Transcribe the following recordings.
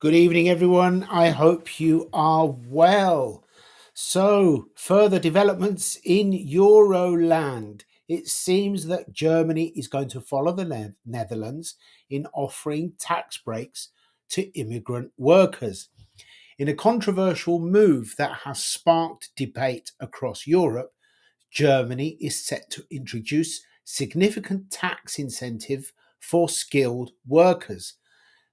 Good evening, everyone. I hope you are well. So, further developments in Euroland. It seems that Germany is going to follow the Netherlands in offering tax breaks to immigrant workers. In a controversial move that has sparked debate across Europe, Germany is set to introduce significant tax incentive for skilled workers.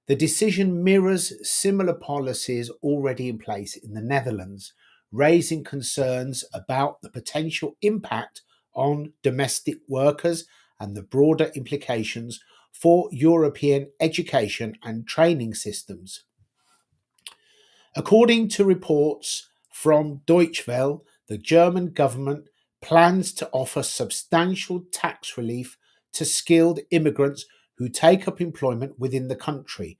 The decision mirrors similar policies already in place in the Netherlands, raising concerns about the potential impact on domestic workers and the broader implications for European education and training systems. According to reports from Deutsche Welle, the German government plans to offer substantial tax relief to skilled immigrants who take up employment within the country.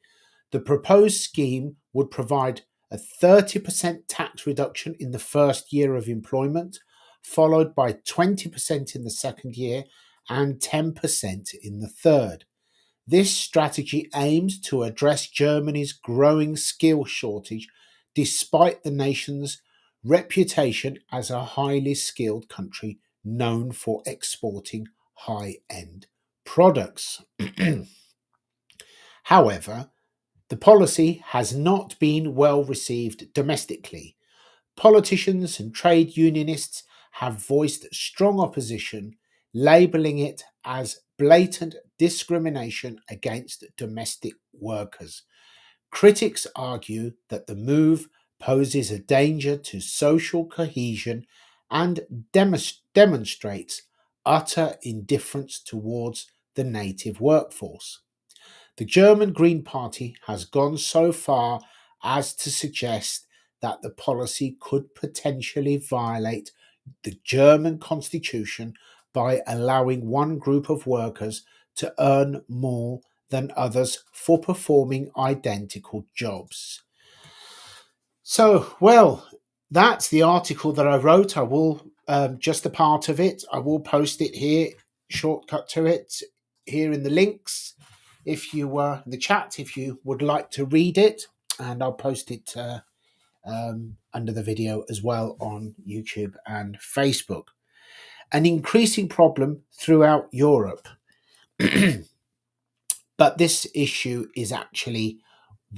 The proposed scheme would provide a 30% tax reduction in the first year of employment, followed by 20% in the second year and 10% in the third. This strategy aims to address Germany's growing skill shortage despite the nation's reputation as a highly skilled country known for exporting high end products. However, the policy has not been well received domestically. Politicians and trade unionists have voiced strong opposition, labelling it as blatant discrimination against domestic workers. Critics argue that the move poses a danger to social cohesion and demonstrates utter indifference towards the native workforce. The German Green Party has gone so far as to suggest that the policy could potentially violate the German constitution by allowing one group of workers to earn more than others for performing identical jobs. So, well, that's the article that I wrote. I will just a part of it. I will post it here, shortcut to it here in the links. If you were in the chat, if you would like to read it, and I'll post it under the video as well on YouTube and Facebook. An increasing problem throughout Europe. But this issue is actually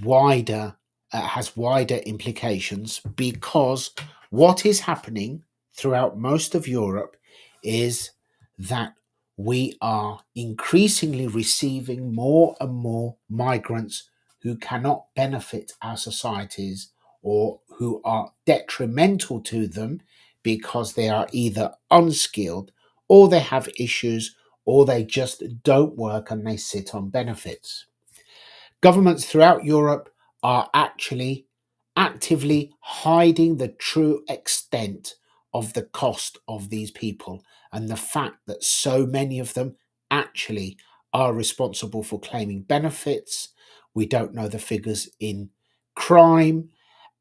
wider, has wider implications because what is happening throughout most of Europe is that we are increasingly receiving more and more migrants who cannot benefit our societies or who are detrimental to them because they are either unskilled or they have issues or they just don't work and they sit on benefits. Governments throughout Europe are actually actively hiding the true extent of the cost of these people and the fact that so many of them actually are responsible for claiming benefits. We don't know the figures in crime,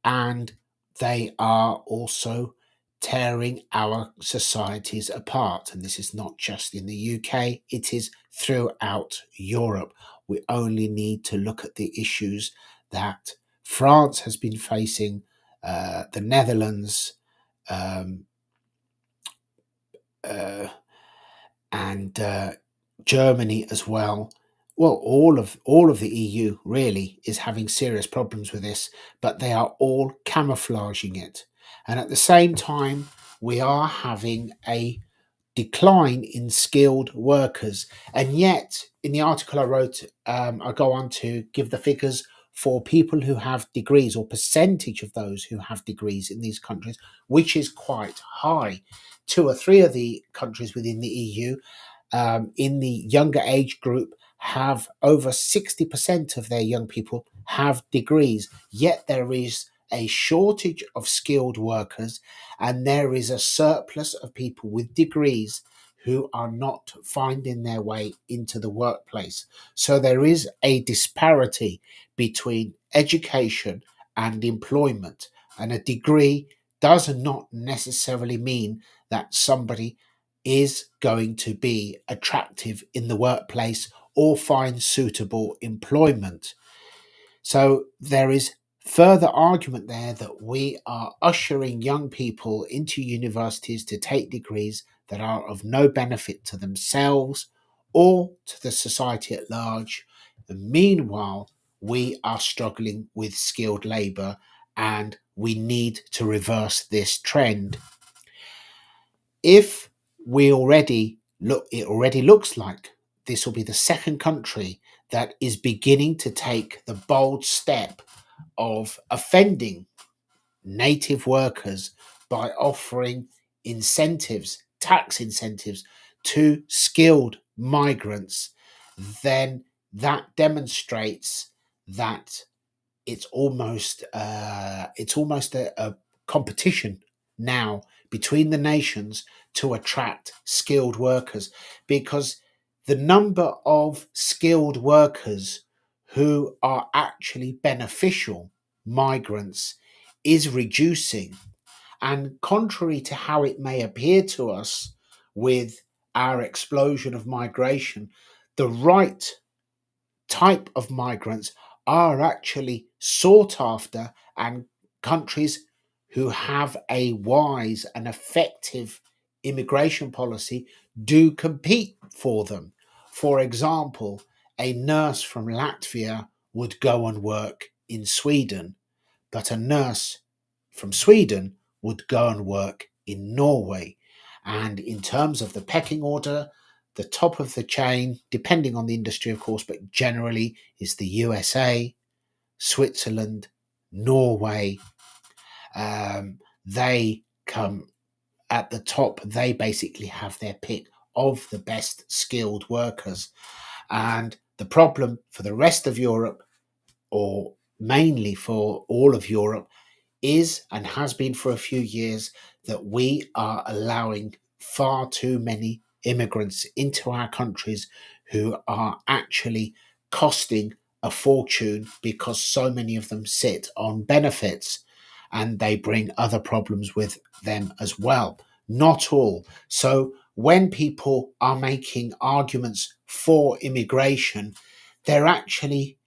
and they are also tearing our societies apart. And this is not just in the UK, it is throughout Europe. We only need to look at the issues that France has been facing, the Netherlands, um, uh, and Germany as well. Well, all of the EU really is having serious problems with this, but they are all camouflaging it. And at the same time, we are having a decline in skilled workers. And yet, in the article I wrote, I go on to give the figures for people who have degrees or percentage of those who have degrees in these countries, which is quite high. Two or three of the countries within the EU in the younger age group have over 60% of their young people have degrees, yet there is a shortage of skilled workers and there is a surplus of people with degrees who are not finding their way into the workplace. So there is a disparity between education and employment, and a degree does not necessarily mean that somebody is going to be attractive in the workplace or find suitable employment. So there is further argument there that we are ushering young people into universities to take degrees that are of no benefit to themselves or to the society at large. And meanwhile, we are struggling with skilled labour, and we need to reverse this trend. If we already look, it already looks like this will be the second country that is beginning to take the bold step of offending native workers by offering incentives, tax incentives to skilled migrants, then that demonstrates that it's almost a competition now between the nations to attract skilled workers, because the number of skilled workers who are actually beneficial migrants is reducing. And contrary to how it may appear to us with our explosion of migration, the right type of migrants are actually sought after, and countries who have a wise and effective immigration policy do compete for them. For example, a nurse from Latvia would go and work in Sweden, but a nurse from Sweden would go and work in Norway. And in terms of the pecking order, the top of the chain, depending on the industry, of course, but generally is the USA, Switzerland, Norway. They come at the top. They basically have their pick of the best skilled workers. And the problem for the rest of Europe, or mainly for all of Europe, is and has been for a few years that we are allowing far too many immigrants into our countries who are actually costing a fortune, because so many of them sit on benefits and they bring other problems with them as well. Not all. So when people are making arguments for immigration, they're actually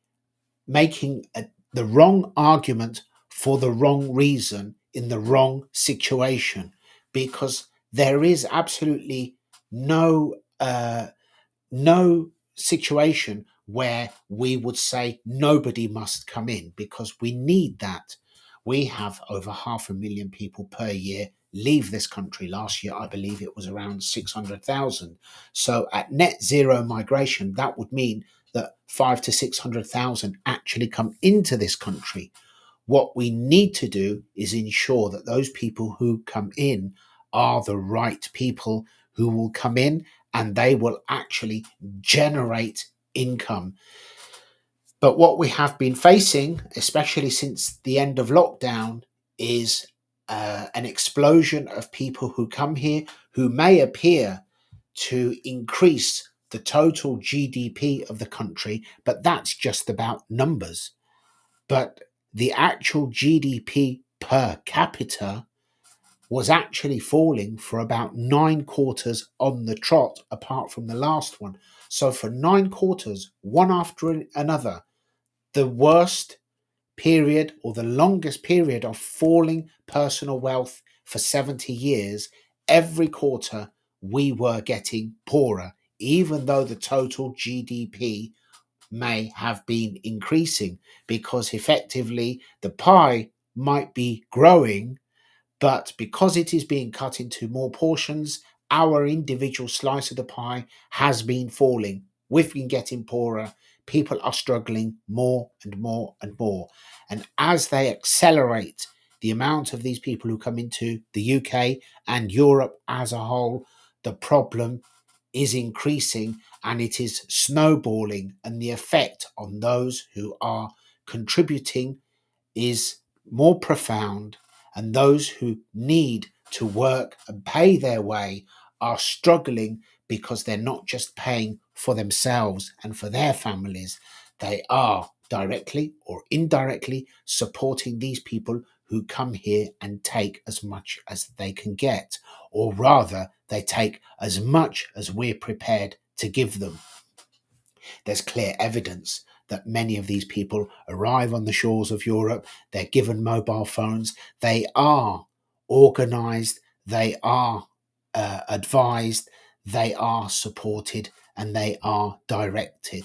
making the wrong argument for the wrong reason in the wrong situation, because there is absolutely no situation where we would say nobody must come in, because we need that. We have over 500,000 people per year leave this country. Last year, I believe it was around 600,000. So at net zero migration, that would mean that 5 to 600,000 actually come into this country. What we need to do is ensure that those people who come in are the right people who will come in, and they will actually generate income. But what we have been facing, especially since the end of lockdown, is an explosion of people who come here who may appear to increase the total GDP of the country, but that's just about numbers. But the actual GDP per capita was actually falling for about 9 quarters on the trot, apart from the last one. So, for 9 quarters, one after another, the worst period or the longest period of falling personal wealth for 70 years, every quarter we were getting poorer, even though the total GDP may have been increasing, because effectively the pie might be growing, but because it is being cut into more portions, our individual slice of the pie has been falling. We've been getting poorer. People are struggling more and more and more. And as they accelerate the amount of these people who come into the UK and Europe as a whole, the problem is increasing and it is snowballing. And the effect on those who are contributing is more profound, and those who need to work and pay their way are struggling, because they're not just paying for themselves and for their families, they are directly or indirectly supporting these people who come here and take as much as they can get, or rather, they take as much as we're prepared to give them. There's clear evidence that many of these people arrive on the shores of Europe. They're given mobile phones. They are organized. They are advised. They are supported, and they are directed.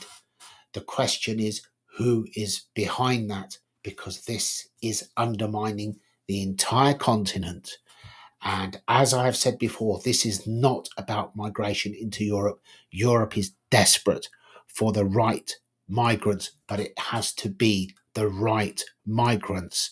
The question is, who is behind that? Because this is undermining the entire continent. And as I have said before, this is not about migration into Europe. Europe is desperate for the right migrants, but it has to be the right migrants,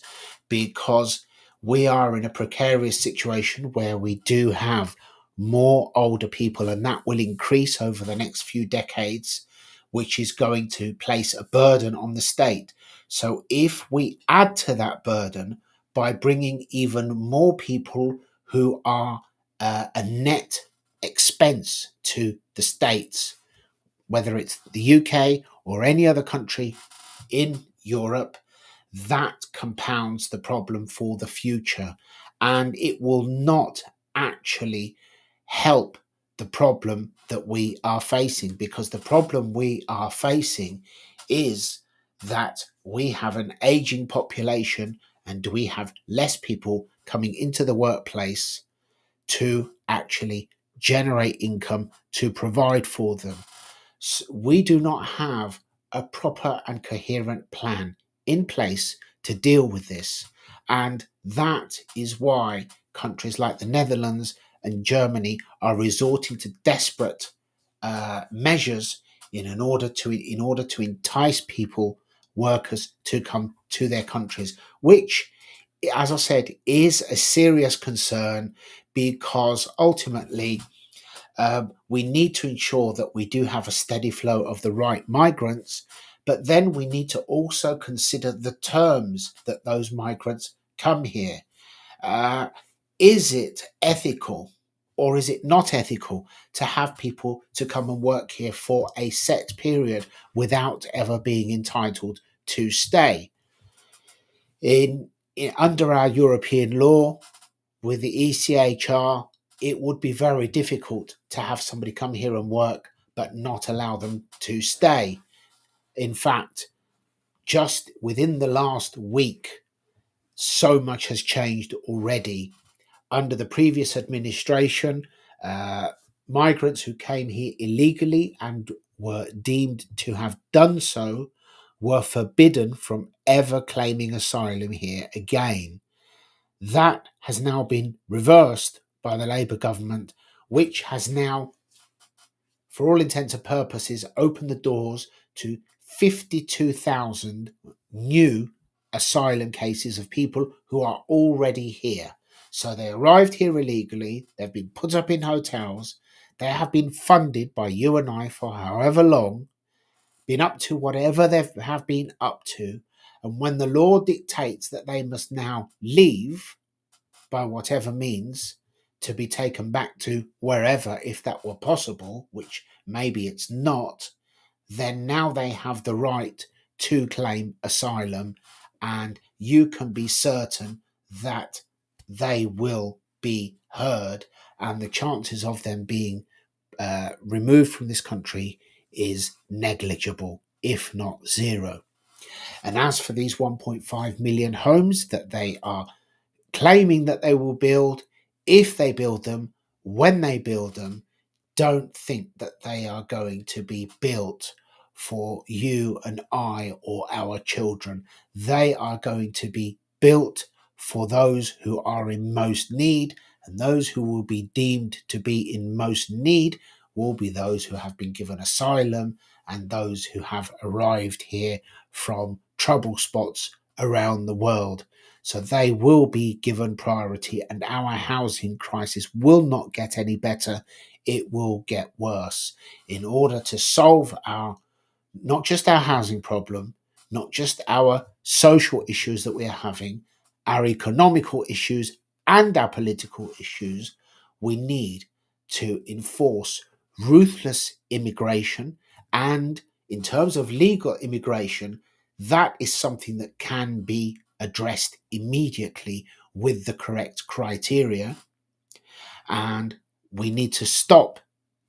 because we are in a precarious situation where we do have more older people, and that will increase over the next few decades, which is going to place a burden on the state. So if we add to that burden by bringing even more people who are a net expense to the states, whether it's the UK or any other country in Europe, that compounds the problem for the future. And it will not actually help the problem that we are facing, because the problem we are facing is that we have an aging population and we have less people coming into the workplace to actually generate income to provide for them. We do not have a proper and coherent plan in place to deal with this. And that is why countries like the Netherlands and Germany are resorting to desperate measures in order to entice people, workers, to come to their countries, which, as I said, is a serious concern, because ultimately we need to ensure that we do have a steady flow of the right migrants, but then we need to also consider the terms that those migrants come here. Uh, is it ethical, or is it not ethical to have people to come and work here for a set period without ever being entitled to stay? Under our European law, with the ECHR, it would be very difficult to have somebody come here and work but not allow them to stay. In fact, just within the last week, so much has changed already. Under the previous administration, uh, migrants who came here illegally and were deemed to have done so were forbidden from ever claiming asylum here again. That has now been reversed by the Labour government, which has now, for all intents and purposes, opened the doors to 52,000 new asylum cases of people who are already here. So they arrived here illegally, they've been put up in hotels, they have been funded by you and I for however long, been up to whatever they have been up to, and when the law dictates that they must now leave, by whatever means, to be taken back to wherever, if that were possible, which maybe it's not, then now they have the right to claim asylum, and you can be certain that they will be heard, and the chances of them being removed from this country is negligible, if not zero. And as for these 1.5 million homes that they are claiming that they will build, if they build them, when they build them, don't think that they are going to be built for you and I or our children. They are going to be built for those who are in most need, and those who will be deemed to be in most need will be those who have been given asylum and those who have arrived here from trouble spots around the world. So they will be given priority, and our housing crisis will not get any better. It will get worse. In order to solve our, not just our housing problem, not just our social issues that we are having, our economical issues and our political issues, we need to enforce ruthless immigration. And in terms of legal immigration, that is something that can be addressed immediately with the correct criteria. And we need to stop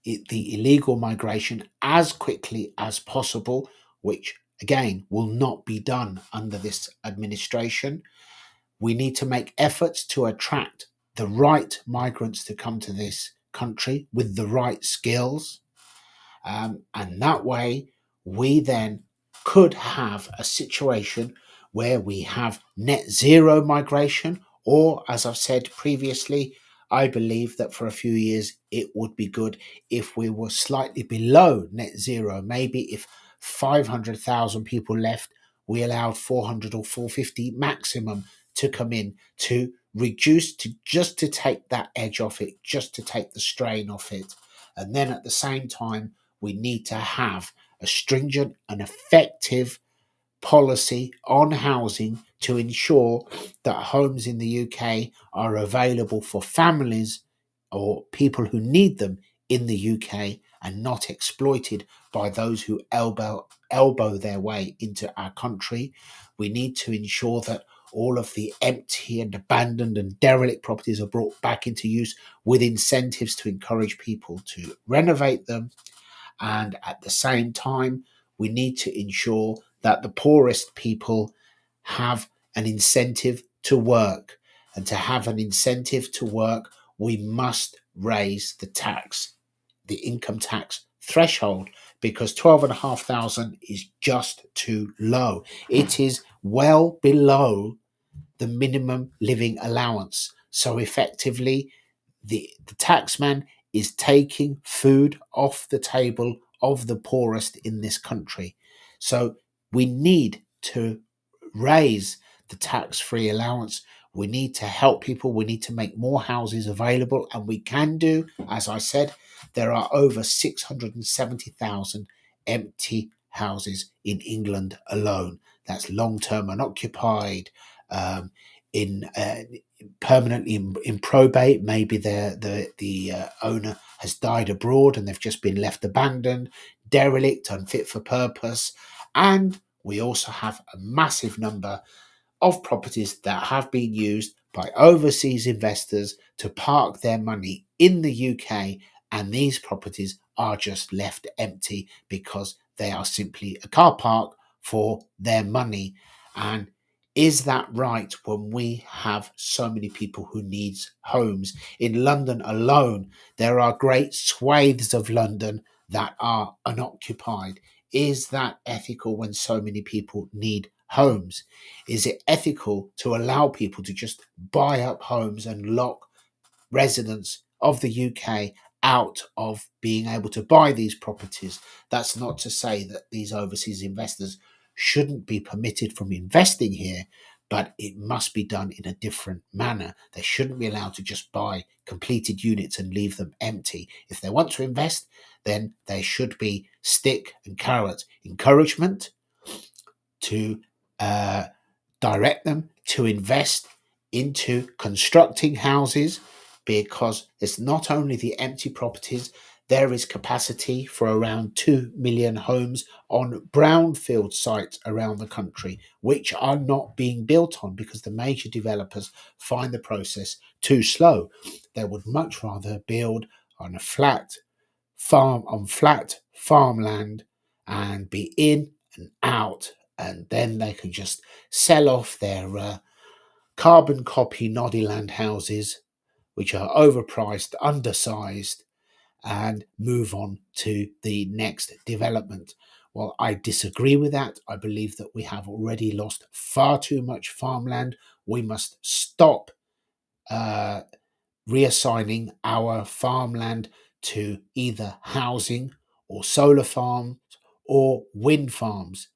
the illegal migration as quickly as possible, which again, will not be done under this administration. We need to make efforts to attract the right migrants to come to this country with the right skills. And that way, we then could have a situation where we have net zero migration, or as I've said previously, I believe that for a few years it would be good if we were slightly below net zero. Maybe if 500,000 people left, we allowed 400 or 450 maximum to come in to reduce, to just to take that edge off it, just to take the strain off it. And then at the same time, we need to have a stringent and effective policy on housing to ensure that homes in the UK are available for families or people who need them in the UK and not exploited by those who elbow their way into our country. We need to ensure that all of the empty and abandoned and derelict properties are brought back into use with incentives to encourage people to renovate them. And at the same time, we need to ensure that the poorest people have an incentive to work. And to have an incentive to work, we must raise the income tax threshold, because 12,500 is just too low. It is well below the minimum living allowance. So effectively, the taxman is taking food off the table of the poorest in this country. So we need to raise the tax-free allowance. We need to help people. We need to make more houses available. And we can do, as I said, there are over 670,000 empty houses in England alone. That's long-term unoccupied, in permanently in probate. Maybe the owner has died abroad and they've just been left abandoned, derelict, unfit for purpose. And we also have a massive number of properties that have been used by overseas investors to park their money in the UK, and these properties are just left empty because they are simply a car park for their money. And is that right when we have so many people who need homes? In London alone, there are great swathes of London that are unoccupied. Is that ethical when so many people need homes? Is it ethical to allow people to just buy up homes and lock residents of the UK out of being able to buy these properties? That's not to say that these overseas investors shouldn't be permitted from investing here, but it must be done in a different manner. They shouldn't be allowed to just buy completed units and leave them empty. If they want to invest, then there should be stick and carrot encouragement to direct them to invest into constructing houses, because it's not only the empty properties, there is capacity for around 2 million homes on brownfield sites around the country, which are not being built on because the major developers find the process too slow. They would much rather build on a flat farmland and be in and out, and then they can just sell off their carbon copy Noddyland houses, which are overpriced, undersized, and move on to the next development. Well, I disagree with that. I believe that we have already lost far too much farmland. We must stop uh, reassigning our farmland to either housing or solar farms or wind farms,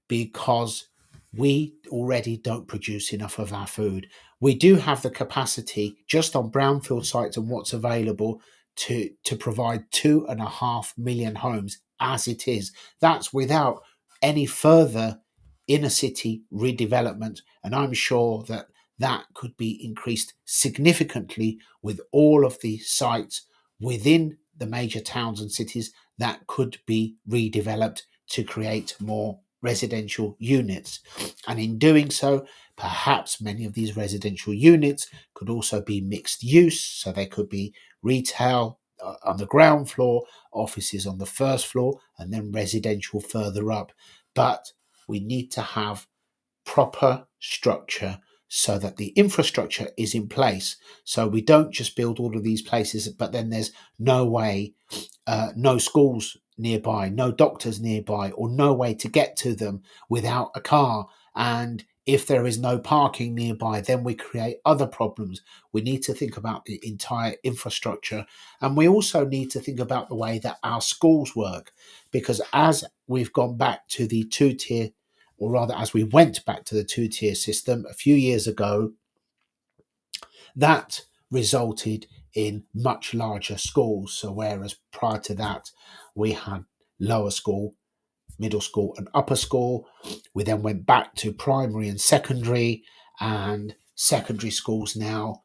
because we already don't produce enough of our food. We do have the capacity just on brownfield sites and what's available to provide 2.5 million homes as it is. That's without any further inner city redevelopment. And I'm sure that that could be increased significantly with all of the sites within the major towns and cities that could be redeveloped to create more residential units. And in doing so, perhaps many of these residential units could also be mixed use. So they could be retail on the ground floor, offices on the first floor, and then residential further up. But we need to have proper structure so that the infrastructure is in place. So we don't just build all of these places, but then there's no way, no schools nearby, no doctors nearby, or no way to get to them without a car. And if there is no parking nearby, then we create other problems. We need to think about the entire infrastructure. And we also need to think about the way that our schools work. Because as we've gone back to the two tier, or rather, as we went back to the two-tier system a few years ago, that resulted in much larger schools. So whereas prior to that, we had lower school, middle school and upper school, we then went back to primary and secondary schools now,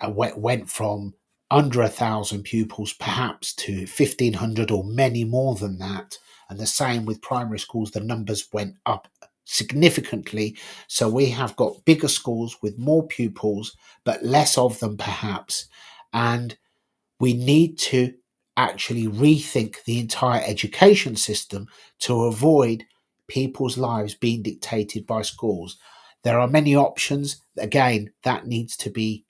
went from under 1,000 pupils perhaps to 1,500 or many more than that. And the same with primary schools, the numbers went up significantly. So we have got bigger schools with more pupils, but less of them perhaps. And we need to actually rethink the entire education system to avoid people's lives being dictated by schools. There are many options. Again, that needs to be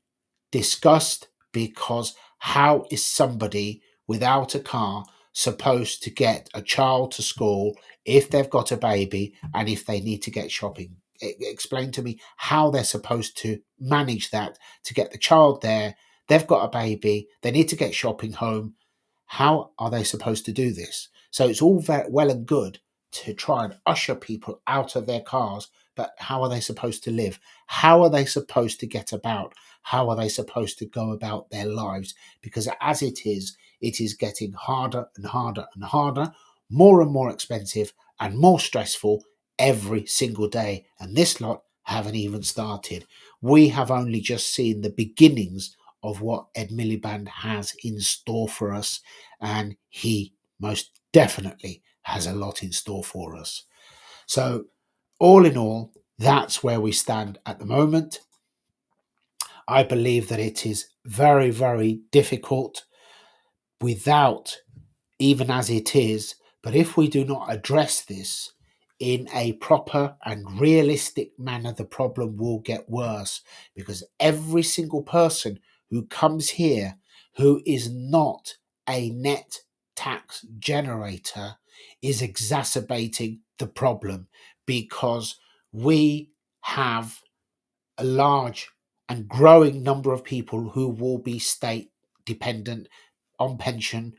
discussed, because how is somebody without a car supposed to get a child to school if they've got a baby and if they need to get shopping? Explain to me how they're supposed to manage that to get the child there. They've got a baby, they need to get shopping home. How are they supposed to do this? So it's all very well and good to try and usher people out of their cars, but how are they supposed to live? How are they supposed to get about? How are they supposed to go about their lives? Because as it is getting harder and harder and harder, more and more expensive and more stressful every single day. And this lot haven't even started. We have only just seen the beginnings of what Ed Miliband has in store for us, and he most definitely has a lot in store for us. So, all in all, that's where we stand at the moment. I believe that it is very, very difficult without, even as it is, but if we do not address this in a proper and realistic manner, the problem will get worse, because every single person who comes here who is not a net tax generator is exacerbating the problem, because we have a large and growing number of people who will be state dependent on pension,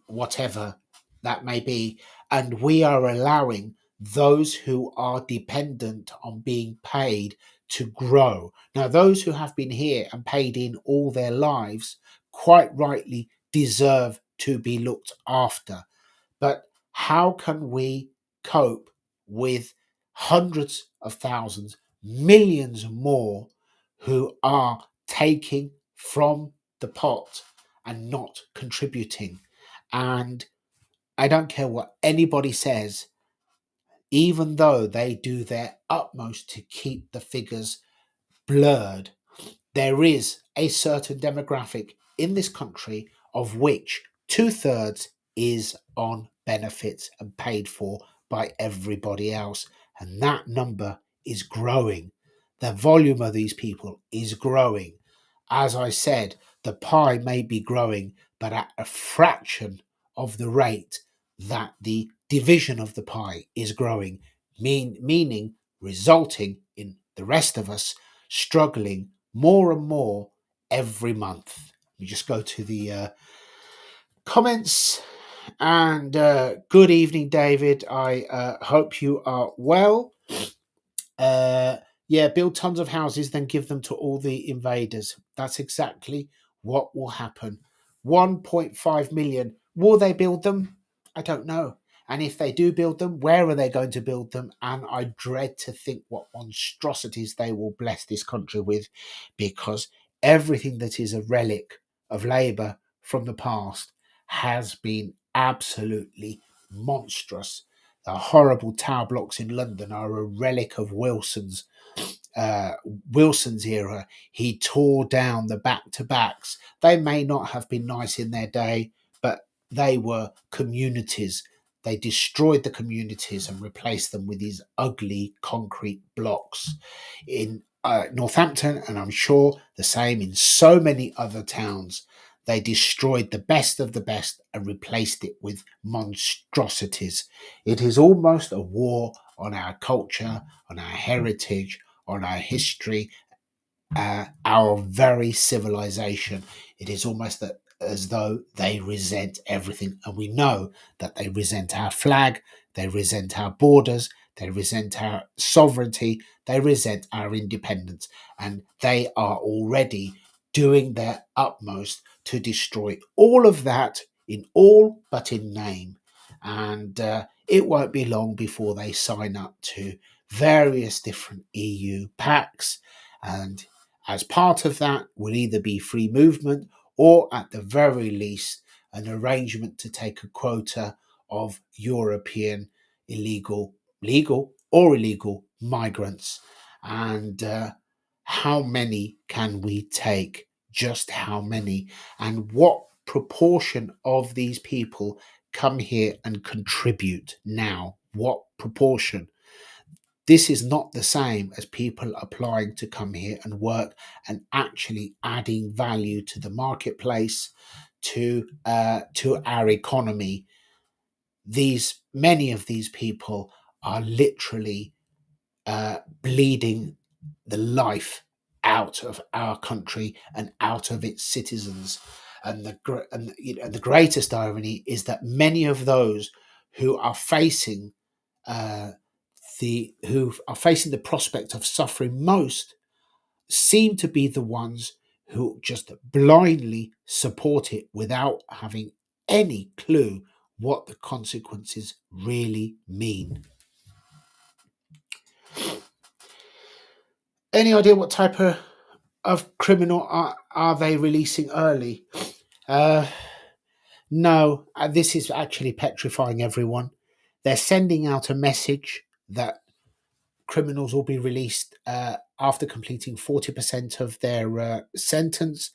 whatever that may be. And we are allowing those who are dependent on being paid to grow. Now, those who have been here and paid in all their lives quite rightly deserve to be looked after. But how can we cope with hundreds of thousands, millions more who are taking from the pot and not contributing? And I don't care what anybody says, even though they do their utmost to keep the figures blurred, there is a certain demographic in this country of which two-thirds is on benefits and paid for by everybody else. And that number is growing. The volume of these people is growing. As I said, the pie may be growing, but at a fraction of the rate that the division of the pie is growing, meaning resulting in the rest of us struggling more and more every month. We just go to the comments. And good evening, David. I hope you are well. Yeah, build tons of houses, then give them to all the invaders. That's exactly what will happen. 1.5 million. Will they build them? I don't know. And if they do build them, where are they going to build them? And I dread to think what monstrosities they will bless this country with, because everything that is a relic of Labour from the past has been absolutely monstrous. The horrible tower blocks in London are a relic of uh, Wilson's era. He tore down the back-to-backs. They may not have been nice in their day, but they were communities. They destroyed the communities and replaced them with these ugly concrete blocks. In Northampton, and I'm sure the same in so many other towns, they destroyed the best of the best and replaced it with monstrosities. It is almost a war on our culture, on our heritage, on our history, our very civilization. It is almost that as though they resent everything. And we know that they resent our flag, they resent our borders, they resent our sovereignty, they resent our independence. And they are already doing their utmost to destroy all of that in all but in name. And it won't be long before they sign up to various different EU pacts, and as part of that will either be free movement or, at the very least, an arrangement to take a quota of European legal or illegal migrants. And how many can we take? Just how many? And what proportion of these people come here and contribute now? What proportion? This is not the same as people applying to come here and work and actually adding value to the marketplace, to our economy. These Many of these people are literally bleeding the life out of our country and out of its citizens. And the greatest irony is that many of those who are facing uh, the prospect of suffering most seem to be the ones who just blindly support it without having any clue what the consequences really mean. Any idea what type of criminal are they releasing early? Uh, no, this is actually petrifying everyone. They're sending out a message that criminals will be released after completing 40% of their sentence.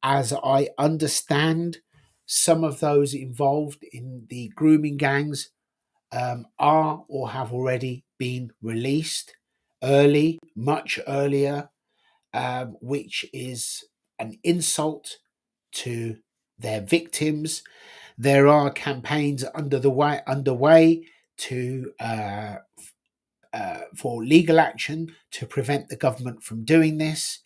As I understand, some of those involved in the grooming gangs are or have already been released early, much earlier, which is an insult to their victims. There are campaigns underway to for legal action to prevent the government from doing this,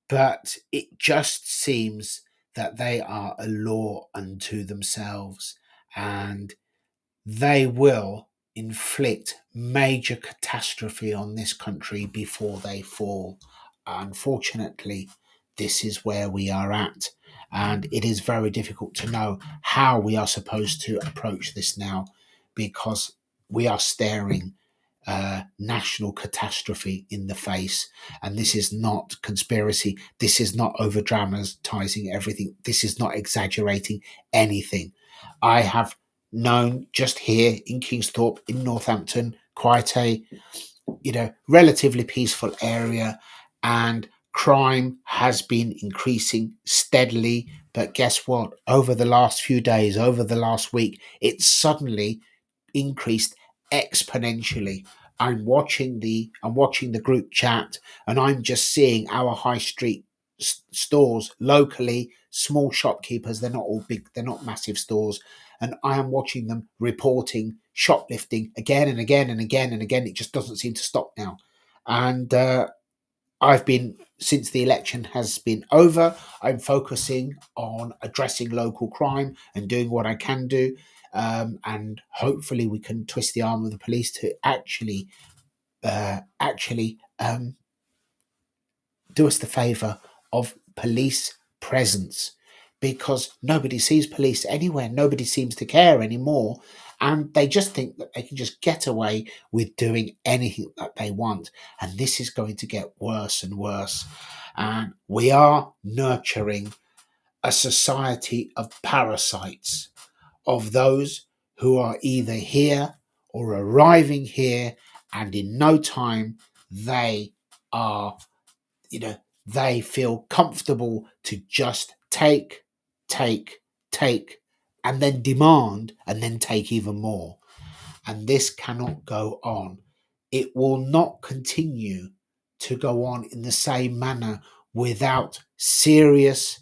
but it just seems that they are a law unto themselves, and they will inflict major catastrophe on this country before they fall. Unfortunately, this is where we are at, and it is very difficult to know how we are supposed to approach this now, because we are staring national catastrophe in the face. And this is not conspiracy. This is not over dramatizing everything. This is not exaggerating anything. I have known just here in Kingsthorpe, in Northampton, quite a relatively peaceful area, and crime has been increasing steadily. But guess what? Over the last few days, over the last week, it suddenly increased exponentially. I'm watching the group chat, and I'm just seeing our high street stores locally, small shopkeepers. They're not all big, they're not massive stores, and I am watching them reporting shoplifting again and again and again and again. It just doesn't seem to stop now. And I've been, since the election has been over, I'm focusing on addressing local crime and doing what I can do. And hopefully we can twist the arm of the police to actually do us the favour of police presence, because nobody sees police anywhere. Nobody seems to care anymore. And they just think that they can just get away with doing anything that they want. And this is going to get worse and worse. And we are nurturing a society of parasites, of those who are either here or arriving here, and in no time they are, they feel comfortable to just take, take, take, and then demand and then take even more. And this cannot go on. It will not continue to go on in the same manner without serious,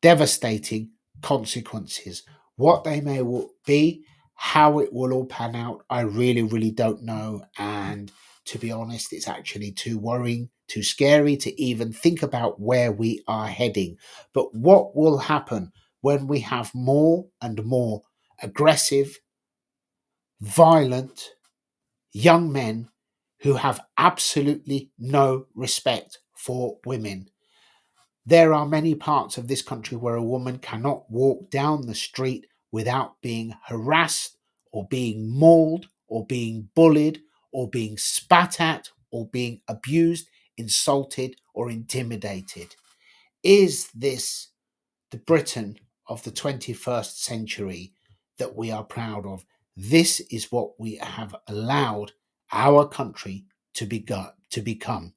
devastating consequences. What they may be, how it will all pan out, I really, really don't know. And to be honest, it's actually too worrying, too scary to even think about where we are heading. But what will happen when we have more and more aggressive, violent young men who have absolutely no respect for women? There are many parts of this country where a woman cannot walk down the street without being harassed or being mauled or being bullied or being spat at or being abused, insulted, or intimidated. Is this the Britain of the 21st century that we are proud of? This is what we have allowed our country to become.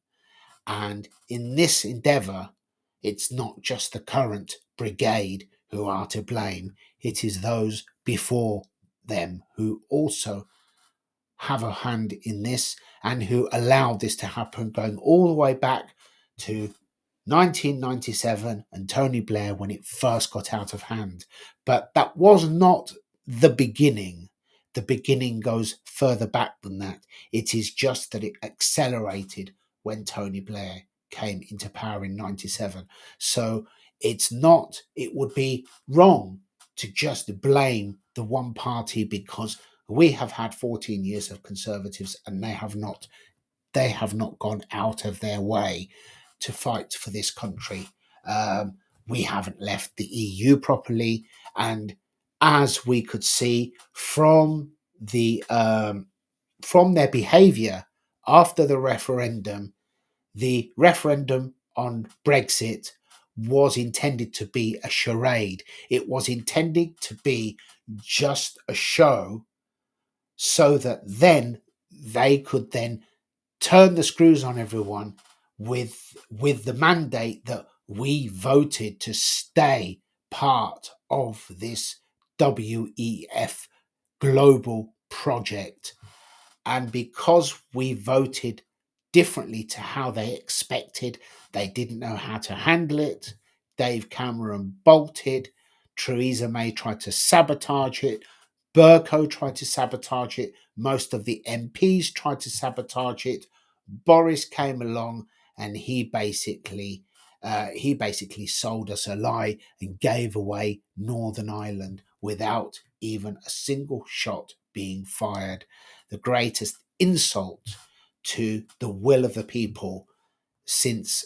And in this endeavour, it's not just the current brigade who are to blame, it is those before them who also have a hand in this and who allowed this to happen, going all the way back to 1997 and Tony Blair when it first got out of hand. But that was not the beginning. The beginning goes further back than that. It is just that it accelerated when Tony Blair came into power in 97. So it would be wrong to just blame the one party, because we have had 14 years of Conservatives and they have not gone out of their way to fight for this country. We haven't left the EU properly, and as we could see from their behaviour after the referendum on Brexit was intended to be a charade. It was intended to be just a show so that then they could then turn the screws on everyone with the mandate that we voted to stay part of this WEF global project. And because we voted differently to how they expected, they didn't know how to handle it. Dave Cameron bolted. Theresa May tried to sabotage it. Burko tried to sabotage it. Most of the MPs tried to sabotage it. Boris came along and he basically sold us a lie and gave away Northern Ireland without even a single shot being fired. The greatest insult to the will of the people since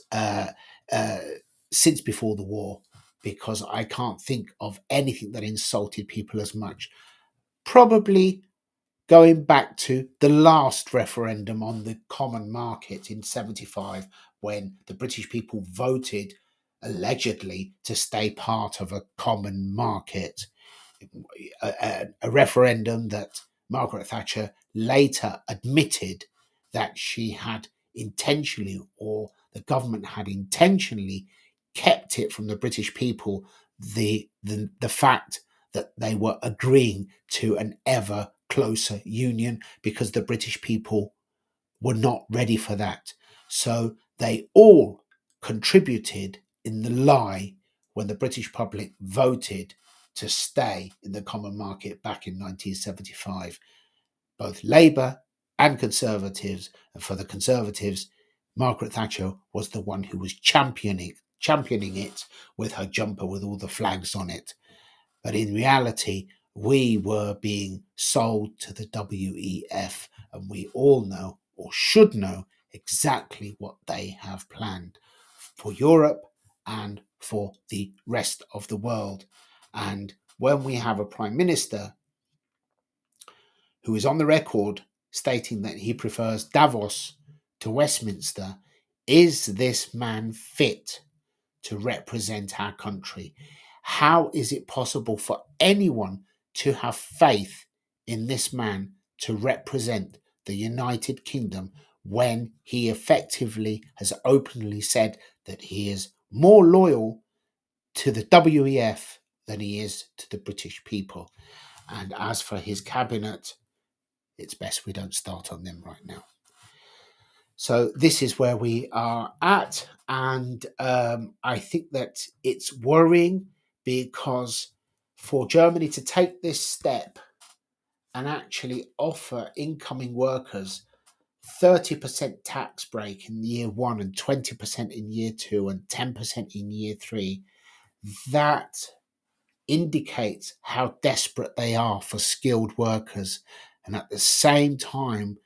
before the war, because I can't think of anything that insulted people as much. Probably going back to the last referendum on the common market in 75, when the British people voted allegedly to stay part of a common market, a referendum that Margaret Thatcher later admitted that she had intentionally, or the government had intentionally, kept it from the British people, the fact that they were agreeing to an ever closer union, because the British people were not ready for that. So they all contributed in the lie when the British public voted to stay in the common market back in 1975. Both Labour and Conservatives, and for the Conservatives, Margaret Thatcher was the one who was championing it with her jumper with all the flags on it. But in reality, we were being sold to the WEF, and we all know, or should know, exactly what they have planned for Europe and for the rest of the world. And when we have a Prime Minister who is on the record stating that he prefers Davos to Westminster, is this man fit to represent our country? How is it possible for anyone to have faith in this man to represent the United Kingdom when he effectively has openly said that he is more loyal to the WEF than he is to the British people. And as for his cabinet, it's best we don't start on them right now. So this is where we are at, and I think that it's worrying because for Germany to take this step and actually offer incoming workers 30% tax break in year one and 20% in year two and 10% in year three, that indicates how desperate they are for skilled workers. And at the same time,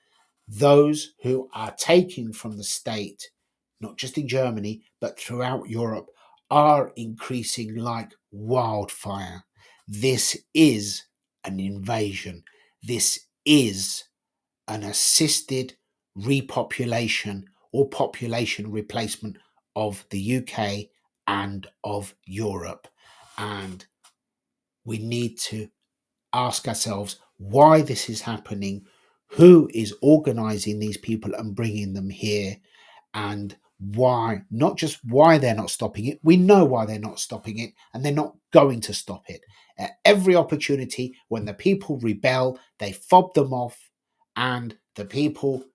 those who are taking from the state, not just in Germany, but throughout Europe, are increasing like wildfire. This is an invasion. This is an assisted repopulation or population replacement of the UK and of Europe. And we need to ask ourselves why this is happening, who is organizing these people and bringing them here, and why, not just why they're not stopping it. We know why they're not stopping it, and they're not going to stop it. At every opportunity, when the people rebel, they fob them off, and the people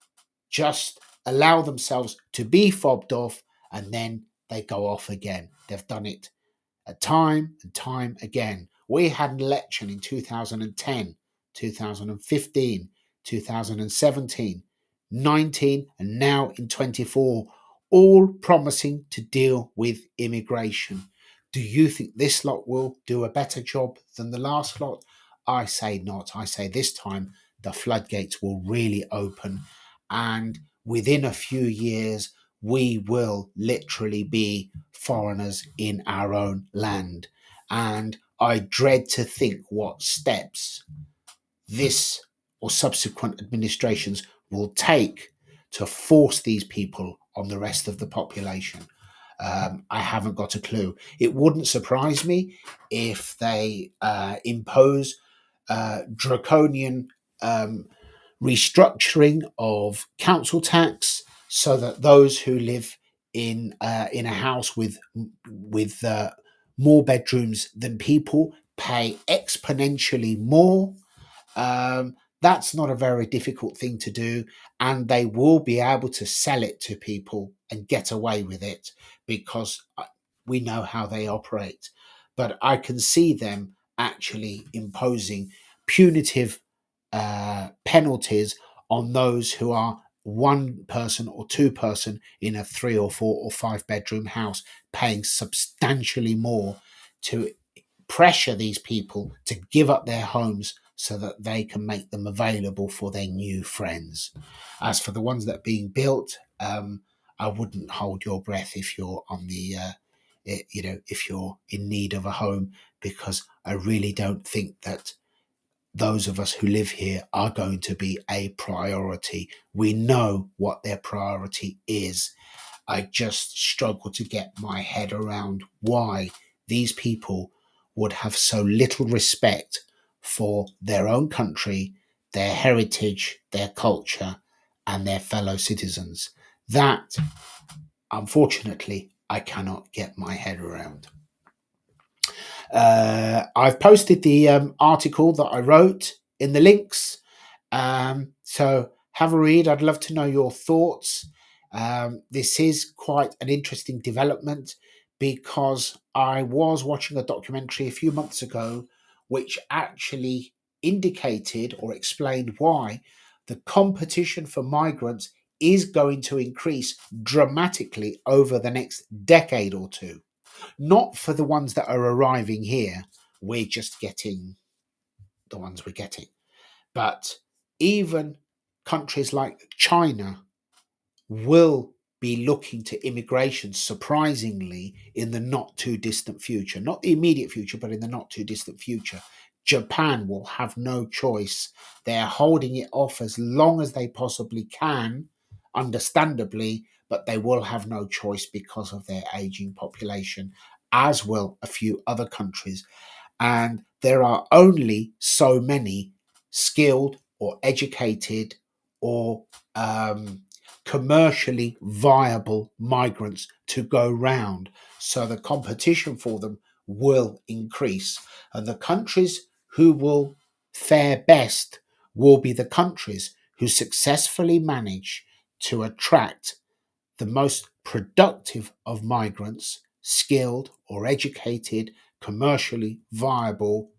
just allow themselves to be fobbed off, and then they go off again. They've done it time and time again. We had an election in 2010, 2015, 2017, 19, and now in 24, all promising to deal with immigration. Do you think this lot will do a better job than the last lot? I say not. I say this time the floodgates will really open, and within a few years, we will literally be foreigners in our own land. And I dread to think what steps this or subsequent administrations will take to force these people on the rest of the population. I haven't got a clue. It wouldn't surprise me if they impose draconian restructuring of council tax so that those who live in a house with more bedrooms than people pay exponentially more. That's not a very difficult thing to do, and they will be able to sell it to people and get away with it because we know how they operate. But I can see them actually imposing punitive penalties on those who are one person or two person in a 3 or 4 or 5 bedroom house, paying substantially more to pressure these people to give up their homes so that they can make them available for their new friends. As for the ones that are being built, I wouldn't hold your breath if you're on the if you're in need of a home, because I really don't think that those of us who live here are going to be a priority. We know what their priority is. I just struggle to get my head around why these people would have so little respect for their own country, their heritage, their culture, and their fellow citizens. That, unfortunately, I cannot get my head around. I've posted the article that I wrote in the links. So have a read. I'd love to know your thoughts. This is quite an interesting development because I was watching a documentary a few months ago which actually indicated or explained why the competition for migrants is going to increase dramatically over the next decade or two. Not for the ones that are arriving here, we're just getting the ones we're getting. But even countries like China will be looking to immigration, surprisingly, in the not too distant future. Not the immediate future, but in the not too distant future. Japan will have no choice. They're holding it off as long as they possibly can, understandably, but they will have no choice because of their aging population, as will a few other countries. And there are only so many skilled or educated or commercially viable migrants to go round. So the competition for them will increase. And the countries who will fare best will be the countries who successfully manage to attract the most productive of migrants, skilled or educated, commercially viable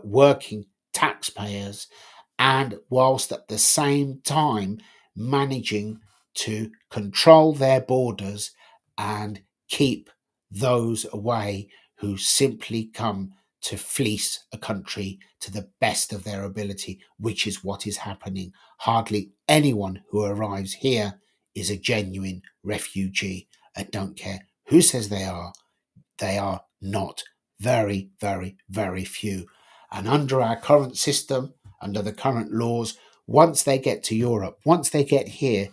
working taxpayers, and whilst at the same time managing to control their borders and keep those away who simply come to fleece a country to the best of their ability, which is what is happening. Hardly anyone who arrives here is a genuine refugee. I don't care who says they are not. Very, very, very few. And under our current system, under the current laws, once they get to Europe, once they get here,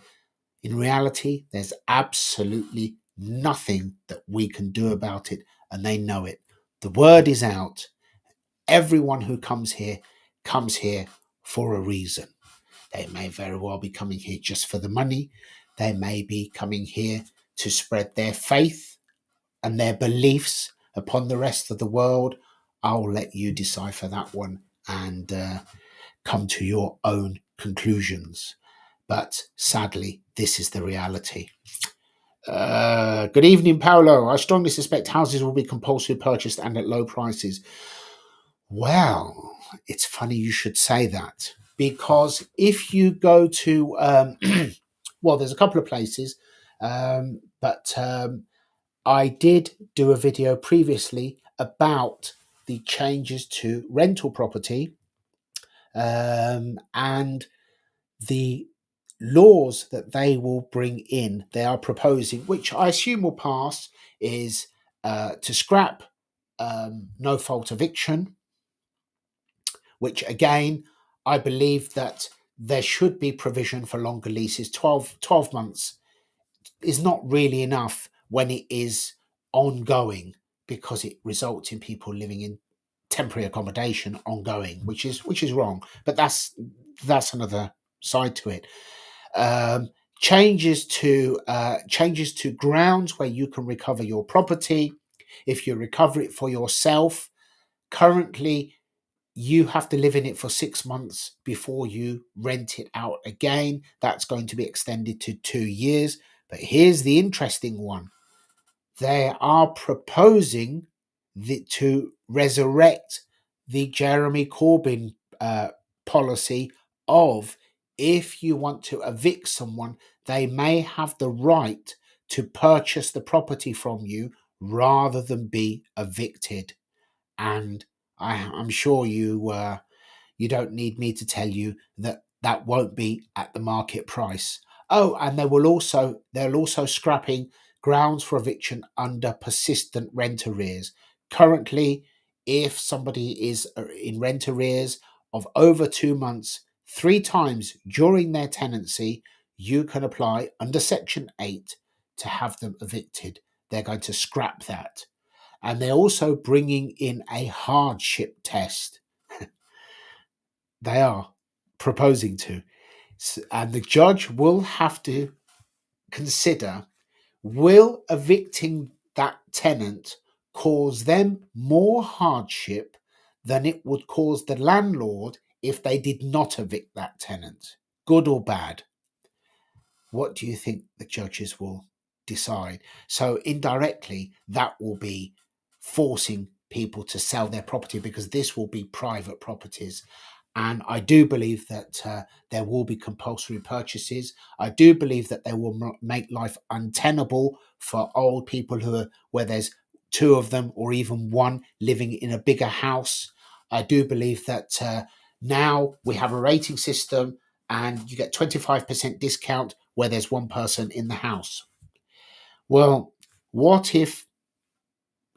in reality, there's absolutely nothing that we can do about it, and they know it. The word is out. Everyone who comes here for a reason. They may very well be coming here just for the money. They may be coming here to spread their faith and their beliefs upon the rest of the world. I'll let you decipher that one and come to your own conclusions. But sadly, this is the reality. Good evening, Paolo. I strongly suspect houses will be compulsory purchased and at low prices. Well, it's funny you should say that, because if you go to, well, there's a couple of places, but I did do a video previously about the changes to rental property and the laws that they will bring in, they are proposing, which I assume will pass, is to scrap no fault eviction, which again, I believe that there should be provision for longer leases. 12 months is not really enough when it is ongoing, because it results in people living in temporary accommodation ongoing, which is wrong. But that's another side to it. Changes to grounds where you can recover your property. If you recover it for yourself, currently you have to live in it for 6 months before you rent it out again. That's going to be extended to 2 years. But here's the interesting one. They are proposing to resurrect the Jeremy Corbyn policy of, if you want to evict someone, they may have the right to purchase the property from you rather than be evicted. And I'm sure you don't need me to tell you that that won't be at the market price. Oh, and they're also scrapping grounds for eviction under persistent rent arrears. Currently, if somebody is in rent arrears of over 2 months, 3 times during their tenancy, you can apply under Section 8 to have them evicted. They're going to scrap that. And they're also bringing in a hardship test. They are proposing to. And the judge will have to consider, will evicting that tenant cause them more hardship than it would cause the landlord if they did not evict that tenant? Good or bad? What do you think the judges will decide? So indirectly, that will be forcing people to sell their property, because this will be private properties. And I do believe that there will be compulsory purchases. I do believe that they will make life untenable for old people where there's two of them or even one living in a bigger house. I do believe that now we have a rating system and you get 25% discount where there's one person in the house. Well, what if,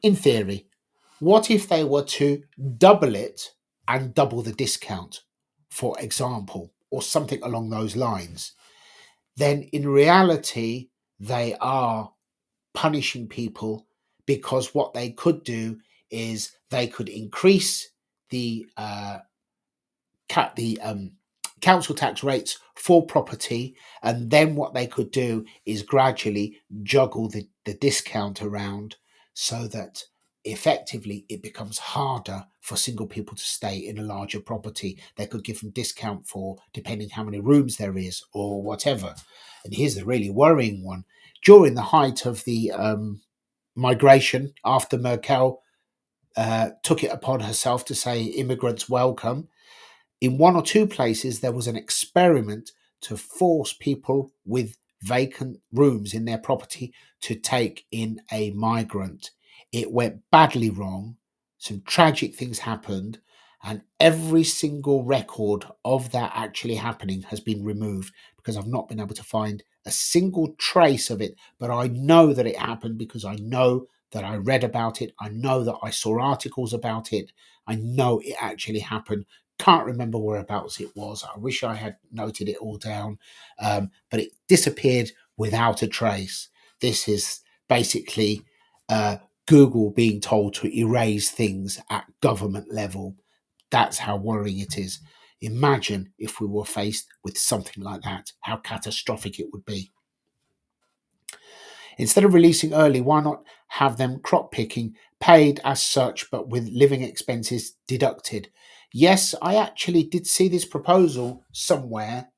in theory, what if they were to double it and double the discount, for example, or something along those lines? Then in reality, they are punishing people, because what they could do is they could increase the council tax rates for property, and then what they could do is gradually juggle the discount around so that effectively it becomes harder for single people to stay in a larger property. They could give them discount for depending how many rooms there is or whatever. And here's the really worrying one. During the height of the migration, after Merkel took it upon herself to say immigrants welcome, in one or two places, there was an experiment to force people with vacant rooms in their property to take in a migrant. It went badly wrong. Some tragic things happened, and every single record of that actually happening has been removed because I've not been able to find a single trace of it. But I know that it happened because I know that I read about it. I know that I saw articles about it. I know it actually happened. Can't remember whereabouts it was. I wish I had noted it all down, but it disappeared without a trace. This is basically uh, Google being told to erase things at government level. That's how worrying it is. Imagine if we were faced with something like that, how catastrophic it would be. Instead of releasing early, why not have them crop picking paid as such, but with living expenses deducted? Yes, I actually did see this proposal somewhere,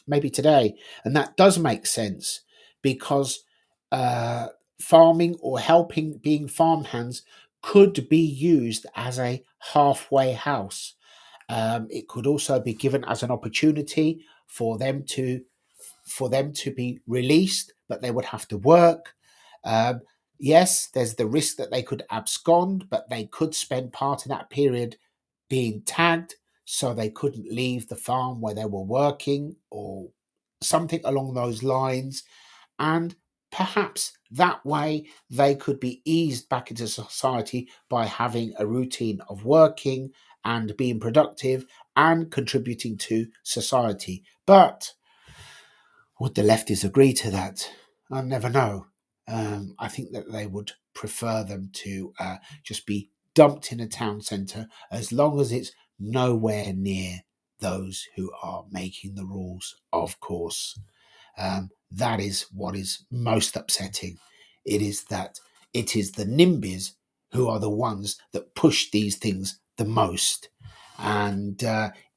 maybe today, and that does make sense because uh, farming or helping being farmhands could be used as a halfway house. It could also be given as an opportunity for them to be released, but they would have to work. Um, yes, there's the risk that they could abscond, but they could spend part of that period being tagged so they couldn't leave the farm where they were working or something along those lines. And perhaps that way they could be eased back into society by having a routine of working and being productive and contributing to society. But would the lefties agree to that? I never know. I think that they would prefer them to just be dumped in a town centre as long as it's nowhere near those who are making the rules, of course. That is what is most upsetting. It is that it is the NIMBYs who are the ones that push these things the most. And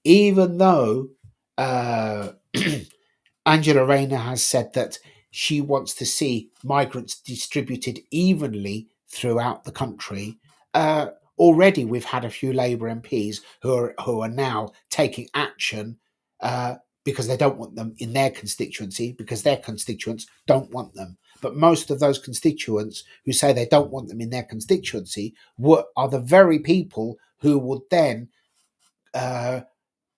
even though Angela Rayner has said that she wants to see migrants distributed evenly throughout the country. Already, we've had a few Labour MPs who are now taking action uh, because they don't want them in their constituency because their constituents don't want them. But most of those constituents who say they don't want them in their constituency are the very people who would then uh,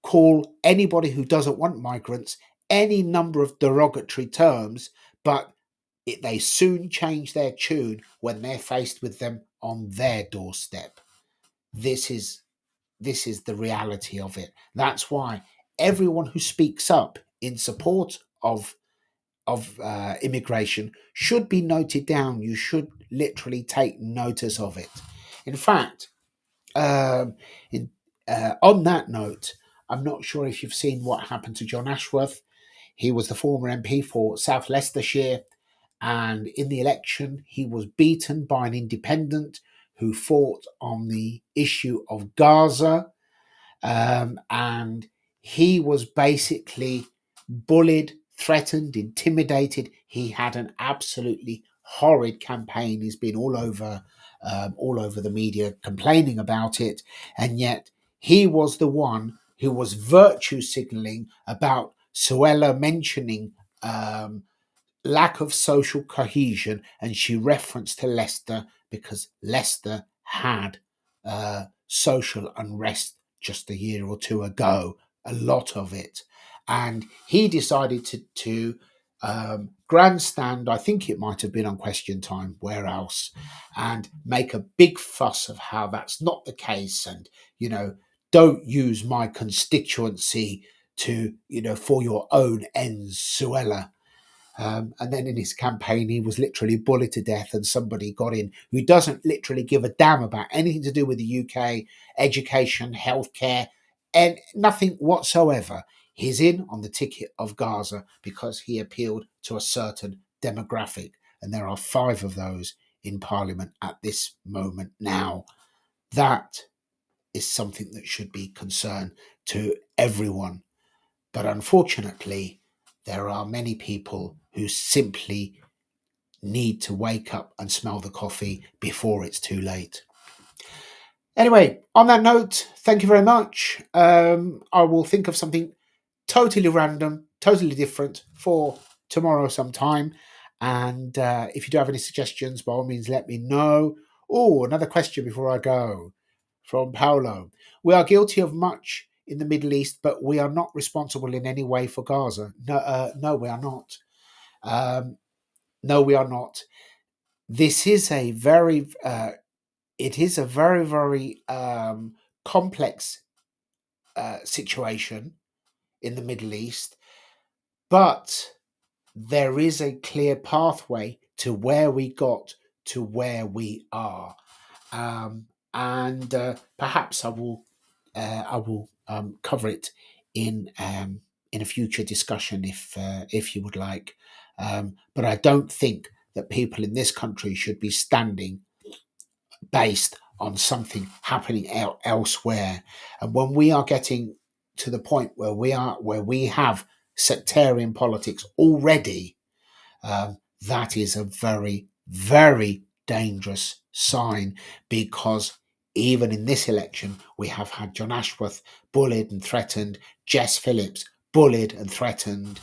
call anybody who doesn't want migrants any number of derogatory terms, but they soon change their tune when they're faced with them on their doorstep. This is the reality of it. That's why everyone who speaks up in support of immigration should be noted down. You should literally take notice of it. In fact, um, in, on that note, I'm not sure if you've seen what happened to John Ashworth. He was the former MP for South Leicestershire, and in the election, he was beaten by an independent who fought on the issue of Gaza, and he was basically bullied, threatened, intimidated. He had an absolutely horrid campaign. He's been all over the media complaining about it, and yet he was the one who was virtue signalling about Suella mentioning lack of social cohesion, and she referenced to Leicester because Leicester had social unrest just a year or two ago, a lot of it, and he decided to grandstand. I think it might have been on Question Time, where else, and make a big fuss of how that's not the case, and don't use my constituency to for your own ends, Suella. And then in his campaign, he was literally bullied to death, and somebody got in who doesn't literally give a damn about anything to do with the UK, education, healthcare, and nothing whatsoever. He's in on the ticket of Gaza because he appealed to a certain demographic, and there are five of those in Parliament at this moment now. That is something that should be concern to everyone. But unfortunately, there are many people who simply need to wake up and smell the coffee before it's too late. Anyway, on that note, thank you very much. I will think of something totally random, totally different for tomorrow sometime. And if you do have any suggestions, by all means, let me know. Oh, another question before I go from Paolo. We are guilty of much in the Middle East, but we are not responsible in any way for Gaza. No, we are not. No, we are not. This is a very, it is a very, very complex situation in the Middle East, but there is a clear pathway to where we got to where we are, and perhaps I will cover it in a future discussion if you would like. But I don't think that people in this country should be standing based on something happening elsewhere. And when we are getting to the point where we have sectarian politics already, that is a very, very dangerous sign, because even in this election, we have had John Ashworth bullied and threatened, Jess Phillips bullied and threatened,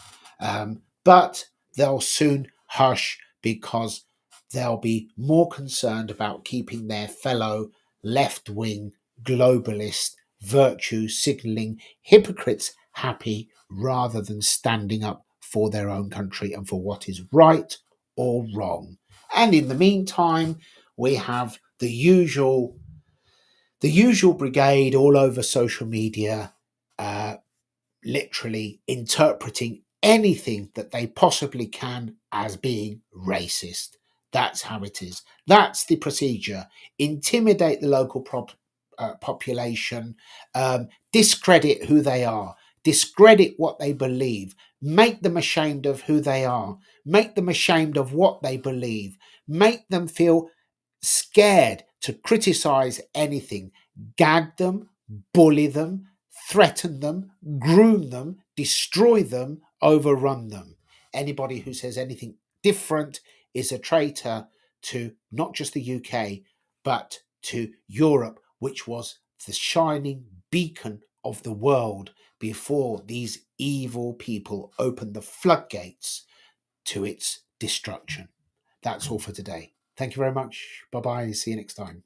but they'll soon hush because they'll be more concerned about keeping their fellow left-wing globalist virtue signalling hypocrites happy, rather than standing up for their own country and for what is right or wrong. And in the meantime, we have the usual brigade all over social media, literally interpreting anything that they possibly can as being racist. That's how it is. That's the procedure. Intimidate the local population, discredit who they are, discredit what they believe, make them ashamed of who they are, make them ashamed of what they believe, make them feel scared to criticize anything, gag them, bully them, threaten them, groom them, destroy them, overrun them. Anybody who says anything different is a traitor to not just the UK, but to Europe, which was the shining beacon of the world before these evil people opened the floodgates to its destruction. That's all for today. Thank you very much. Bye bye. See you next time.